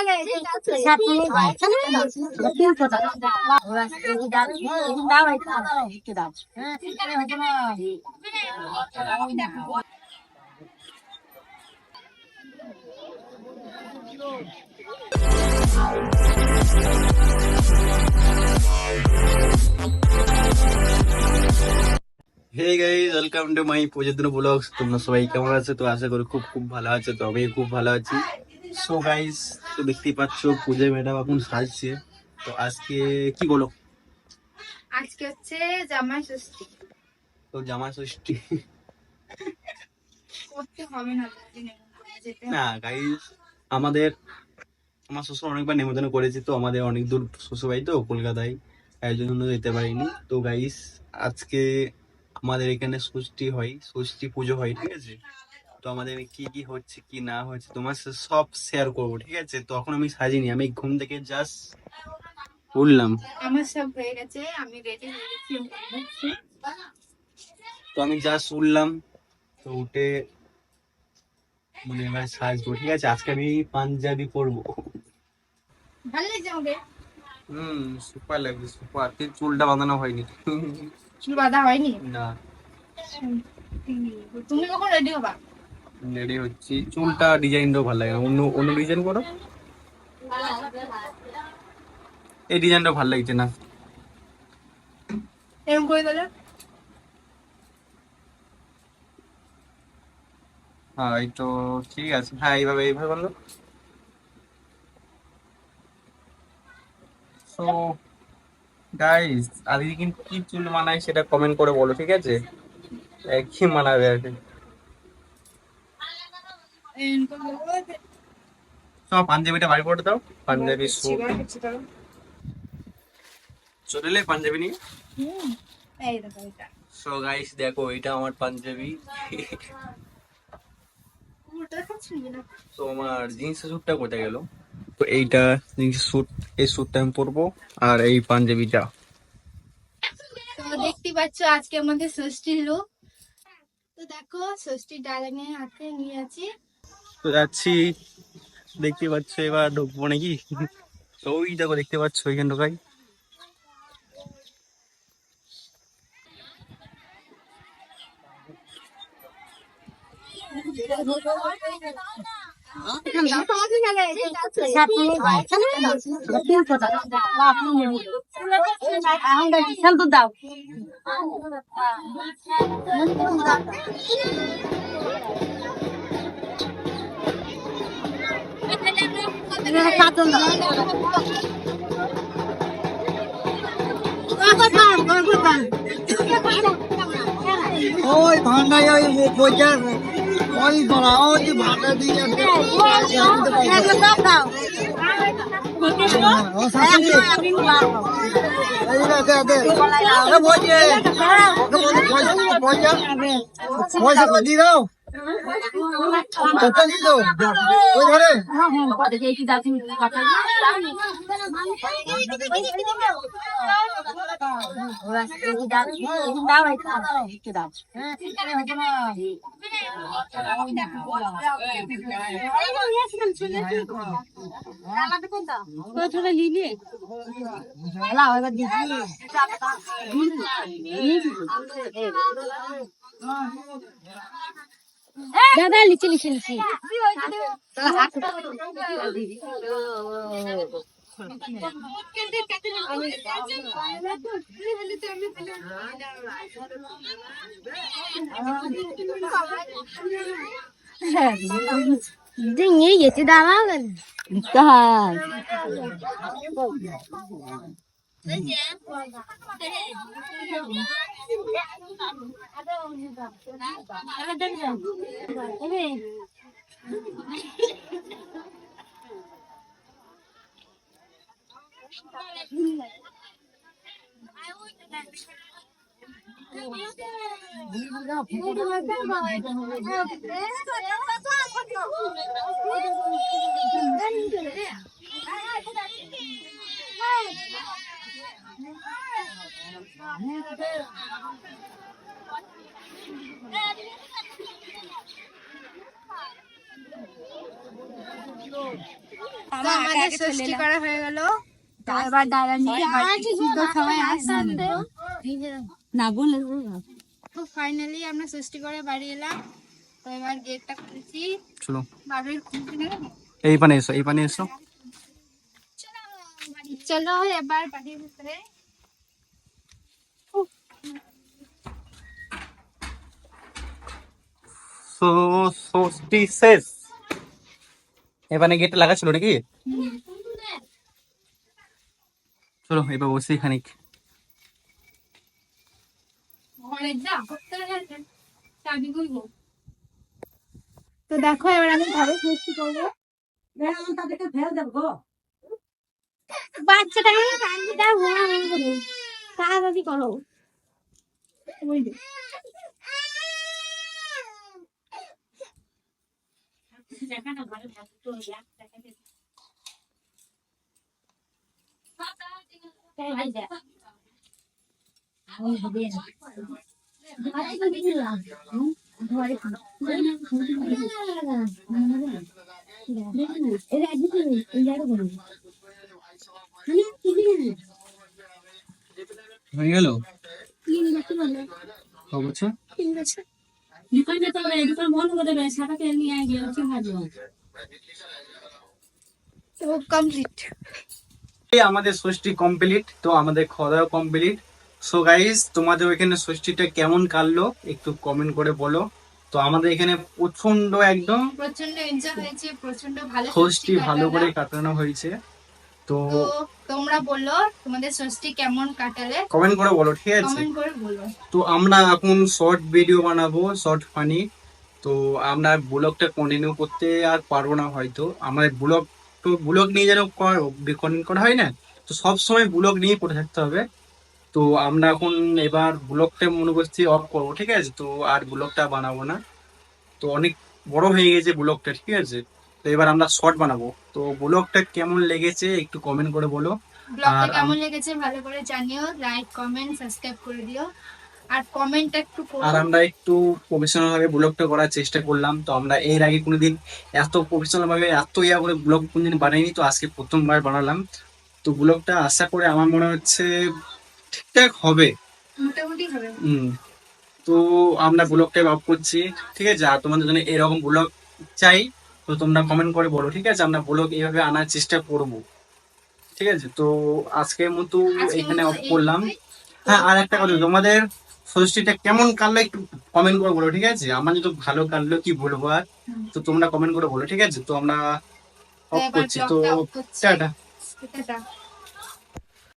Hey guys, welcome to my প্রযোজনা blogs. তোমরা সবাই কেমন আছো? তো আশা করি খুব খুব ভালো আছে। তো আমি খুব ভালো আছি। সো গাইস, তো দেখতেই পাচ্ছ পূজা ম্যাডাম এখন সাজছে। তো আজকে কি বলো? আজকে হচ্ছে জামাই ষষ্ঠী। তো জামা ষষ্ঠী করতে হবে না, যেতে না গাইস, আমাদের আমার শ্বশুর অনেকবার নেমন্তন্ন করেছি। তো আমাদের অনেক দূর শ্বশুর বাড়ি, তো কলকাতায়, এই জন্য যেতে পারিনি। তো গাইস, আজকে আমাদের এখানে ষষ্ঠী হয়, ষষ্ঠী পুজো হয়, ঠিক আছে? তো আমাদের কি কি হচ্ছে কি না হচ্ছে তোমার সাথে সব শেয়ার করবো, ঠিক আছে? তো এখন আমি সাজিনি, আমি ঘুম থেকে জাস্ট উঠলাম। আমার সব হয়ে গেছে, আমি রেডি হয়ে গেছি। তো আমি জাস্ট উঠলাম, তো উঠে মানে এবার সাজবো, ঠিক আছে? আজকে আমি পাঞ্জাবি পরবো। ভালো লাগছে আমাকে। সুপার লাগবে, সুপার। কিন্তু চুলটা বাঁধানো হয়নি। চুল বাঁধা হয়নি? না, তুমি কখন রেডি হবা? রেডি হচ্ছি। চুলটা ডিজাইনটাও ভালো লাগে না, অন্য অন্য ডিজাইন করো। এই ডিজাইনটা ভালো লাগছে না। এরকম করে দিলে হ্যাঁ, এই তো ঠিক আছে। হ্যাঁ, এইভাবে এইভাবে বললো। তো গাইস, আজকে কিন্তু কি চুল মানায় সেটা কমেন্ট করে বলো, ঠিক আছে? কি মানাবে আর কি। তো পাঞ্জাবিটা বাড়ি পড়ে দাও, পাঞ্জাবি স্যুট চলে এলে পাঞ্জাবি নিয়ে। এই দেখো এটা। সো গাইস, দেখো এটা আমার পাঞ্জাবি। তো আমার জিন্সের স্যুটটা কোথায় গেল? তো এইটা জিন্সের স্যুট, এই স্যুটটা আমি পরবো, আর এই পাঞ্জাবিটা। তো দেখতে পাচ্ছ আজকে আমাদের ষষ্ঠীর লুক। তো দেখো ষষ্ঠীর ডালা নিয়ে হাতে নিয়ে আছি। তো যাচ্ছি, দেখতে পাচ্ছ। এবার ঢুকবো নাকি? তো ওই দেখো, দেখতে পাচ্ছ ওইখানে ঢোকাই। দাও ওই ভান্ডায় ওই পয়সার ওই ধরা ওই যে ভান্ডা দিয়ে পয়সা দিয়ে দাও, দিয়ে দাও ওই ধরে। দাদা লিচি লিচি লিচি নিয়ে গেছে দাঁড়া তো আমাদের ষষ্ঠী করা হয়ে গেল, তো এবার দাদা নিয়ে বাড়ি তো সবাই আসছে না বলে। তো ফাইনালি আমরা ষষ্ঠী করে বাড়ি এলাম, তো এবার গেটটা খুলছি চলো বাড়ির খুলতে। এই পানে এসো, এই পানে এসো। চলো এবার বাড়ির ভিতরে। তো ষষ্ঠী শেষ, এখানে গেটটা লাগা ছিল নাকি? চলো এবার বসি খানিক। তো দেখো এবার আমি ঘরে ষষ্ঠী করবো। বাচ্চাটাকে কান্দিটা করো, তাড়াতাড়ি করো। হয়ে গেল অবশ্য। তো কমপ্লিট। আমাদের ষষ্ঠী কমপ্লিট, তো আমাদের খাওয়া দাওয়া কমপ্লিট। সো গাইস, তোমাদের ওইখানে ষষ্ঠীটা কেমন কাটলো একটু কমেন্ট করে বলো। তো আমাদের এখানে প্রচন্ড একদম প্রচন্ড এনজয় হয়েছে, প্রচন্ড ভালো ষষ্ঠী ভালো করে কাটালাম। কাটানো হয়েছে। তো তো তোমরা বলো তোমাদের ষষ্ঠী কেমন কাটালে, কমেন্ট করে বলো, ঠিক আছে? কমেন্ট করে বলো। তো আমরা এখন শর্ট ভিডিও বানাবো, শর্ট ফানি। তো আমরা ব্লগটা কন্টিনিউ করতে আর পারবো না হয়তো। আমার ব্লগ তো ব্লগ নিয়ে যেন কন্টেন্ট করা হয় না, তো সব সময় ব্লগ নিয়ে পড়ে থাকতে হবে। তো আমরা এখন এবার ব্লগটা মনে করছি অফ করবো, ঠিক আছে? তো আর ব্লগটা বানাবো না, তো অনেক বড় হয়ে গেছে ব্লগটা, ঠিক আছে? তো এবার আমরা শর্ট বানাবো। তো ব্লগটা কেমন লেগেছে একটু কমেন্ট করে বলো। ব্লগটা আর কেমন লেগেছে ভালো করে জানিও, লাইক কমেন্ট সাবস্ক্রাইব করে দিও, আর কমেন্টটা একটু করো। আর আমরা একটু প্রফেশনাল ভাবে ব্লগটা করার চেষ্টা করলাম। তো আমরা এর আগে কোনোদিন এত প্রফেশনাল ভাবে এত ইয়া করে ব্লগ কোনোদিন বানাইনি, তো আজকে প্রথমবার বানালাম। তো ব্লগটা আশা করে আমার মনে হচ্ছে ঠিকঠাক হবে। মোটামুটি হবে। তো আমরা ব্লগটা অফ করছি, ঠিক আছে? আর তোমাদের জন্য এরকম ব্লগ চাই, তো তোমরা কমেন্ট করে বলো, ঠিক আছে? আমরা ব্লগ এইভাবে আনার চেষ্টা করব, ঠিক আছে? তো আজকের মতো আজকের এখানে মতো অফ করলাম। এইটুকুই। হ্যাঁ, আর একটা কথা, তোমাদের ষষ্ঠীটা কেমন কাটলো একটু কমেন্ট করে বলো, ঠিক আছে? আমার যদি ভালো কাটলো কি বলবো আর, তো তোমরা কমেন্ট করে বলো, ঠিক আছে? তো আমরা তো অফ এবার করছি, তো ব্লগটা অফ করছি। টাটা। টাটা।